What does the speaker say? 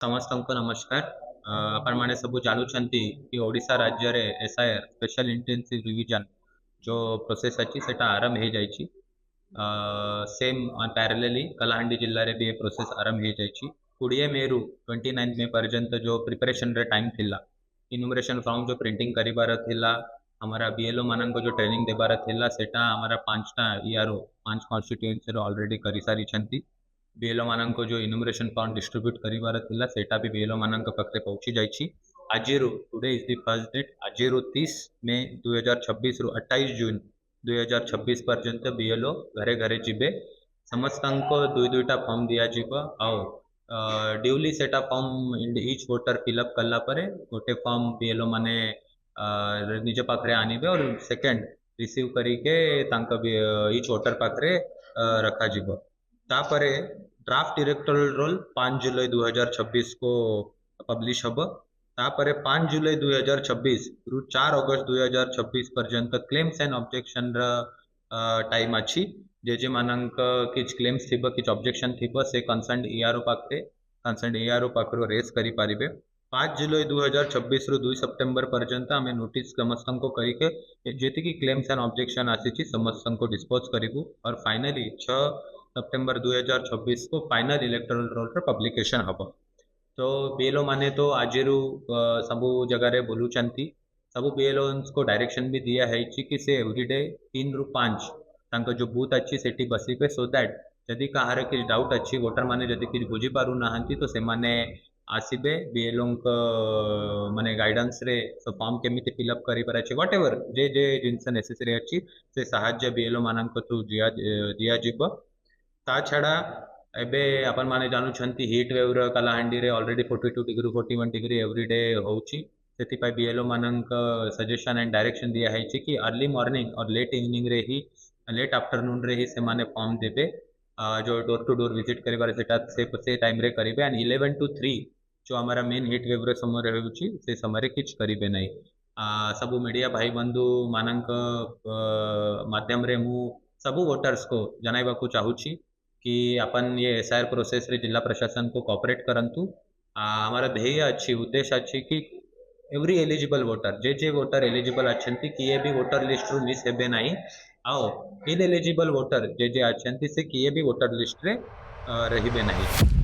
ସମସ୍ତଙ୍କୁ ନମସ୍କାର। ଆପଣମାନେ ସବୁ ଜାଣୁଛନ୍ତି କି ଓଡ଼ିଶା ରାଜ୍ୟରେ ଏସ୍ଆଇଆର୍ ସ୍ପେଶାଲ ଇଣ୍ଟେନ୍ସିଭ୍ ରିଭିଜନ୍ ଯେଉଁ ପ୍ରୋସେସ୍ ଅଛି ସେଇଟା ଆରମ୍ଭ ହେଇଯାଇଛି। ସେମ୍ ପ୍ୟାରାଲେଲି କଳାହାଣ୍ଡି ଜିଲ୍ଲାରେ ବି ଏ ପ୍ରୋସେସ୍ ଆରମ୍ଭ ହେଇଯାଇଛି। 20 ମେରୁ 29 ମେ ପର୍ଯ୍ୟନ୍ତ ଯେଉଁ ପ୍ରିପାରେସନ୍ରେ ଟାଇମ୍ ଥିଲା, ଇନୁମରେସନ୍ ଫର୍ମ ଯେଉଁ ପ୍ରିଣ୍ଟିଂ କରିବାର ଥିଲା, ଆମର ବିଏଲ୍ଓ ମାନଙ୍କୁ ଯେଉଁ ଟ୍ରେନିଂ ଦେବାର ଥିଲା, ସେଇଟା ଆମର 5ଟା ଇଆର୍ଓ 5 କନଷ୍ଟିଟ୍ୟୁଏନ୍ସିରେ ଅଲରେଡ଼ି କରିସାରିଛନ୍ତି। ବିଏଲ୍ଓ ମାନଙ୍କୁ ଯେଉଁ ଇନୁମରେସନ୍ ଫର୍ମ ଡିଷ୍ଟ୍ରିବ୍ୟୁଟ୍ କରିବାର ଥିଲା ସେଇଟା ବି ବିଏଲ୍ଓ ମାନଙ୍କ ପାଖରେ ପହଞ୍ଚି ଯାଇଛି। ଆଜିରୁ today is the first date. ଆଜିରୁ 30 ମେ 2026ରୁ 28 ଜୁନ୍ 2026 ପର୍ଯ୍ୟନ୍ତ ବିଏଲ୍ଓ ଘରେ ଘରେ ଯିବେ। ସମସ୍ତଙ୍କୁ ଦୁଇଟା ଫର୍ମ ଦିଆଯିବ ଆଉ ଡ୍ୟୁଲି ସେଟା ଫର୍ମ ଇଚ୍ ଭୋଟର ଫିଲ୍ଅପ୍ କଲା ପରେ ଗୋଟେ ଫର୍ମ ବିଏଲ୍ଓ ମାନେ ନିଜ ପାଖରେ ଆଣିବେ ଆଉ ସେକେଣ୍ଡ ରିସିଭ୍ କରିକି ତାଙ୍କ ଇଚ୍ ଭୋଟର ପାଖରେ ରଖାଯିବ। ତାପରେ ड्राफ्ट इलेक्टोरल रोल 5 जुलाई 2026 को पब्लिश हम। तापर 5 जुलाई 2026 रु 4 अगस्त 2026 पर्यंत क्लेम्स एंड ऑब्जेक्शन टाइम अच्छी जे मानक किछ क्लेम्स थी कि ऑब्जेक्शन थी से कंसर्न ईआरओ पाखर रेस करि पारिबे। 5 जुलाई 2026 रु 2 सेप्टेम्बर पर्यंत आम नोटिस समस्त को करके जी क्लेम्स एंड ऑब्जेक्शन आसी समस्त को डिस्पोज करूँ और फाइनली 6 सेप्टेम्बर 2026 को फाइनल इलेक्टोरल रोल पब्लिकेशन हम। तो बीएलओ माने तो आज सब जगह बुलूचंती। सब बीएलओ को डायरेक्शन भी दिया है कि से एवरीडे 3 रु 5 तांको जो बूथ अच्छी सेठी बसिबे सो दैट जदि कहार कि डाउट अच्छी वोटर माने जदि कि बुझी पारु नाहंती तो से माने आसीबे बीएलओ माने गाइडेंस रे सो फॉर्म केमिति फिलअप करि पर अछि व्हाटएवर जे जे जिंस नेसेसरी अछि से सहाय्य बीएलओ मानक थ्रू दिया जिवो। ता छड़ा एबे अपन माने जानुछंती हीट वेव रो कलाहांडी रे ऑलरेडी 42 डिग्री 41 डिग्री एवरीडे होउची। सेतिपाई बीएलओ मानक सजेशन एंड डायरेक्शन दिया है कि अर्ली मॉर्निंग और लेट इवनिंग रे ही लेट आफ्टरनून रे ही से माने फॉर्म देबे जो डोर टू डोर विजिट करिबार सेटा से टाइम रे करिबे एंड 11 टू 3 जो हमारा मेन हीट वेव रे समय रहउची से समय रे किछ करिबे नै। सब मीडिया भाई बंधु मानक माध्यम रे मु सब वोटर्स को जनाइबा को चाहूची कि अपन ये एसआईआर प्रोसेस रे जिला प्रशासन को कोऑपरेट करंतु। हमारा ध्येय अच्छी उद्देश्य अच्छी कि एवरी एलिजिबल वोटर जे वोटर एलिजिबल अच्छी किए भी वोटर लिस्ट रु मिस हेबे नहीं आओ इन एलिजिबल वोटर जे अच्छी से किए भी वोटर लिस्ट रे रहिबे नहीं।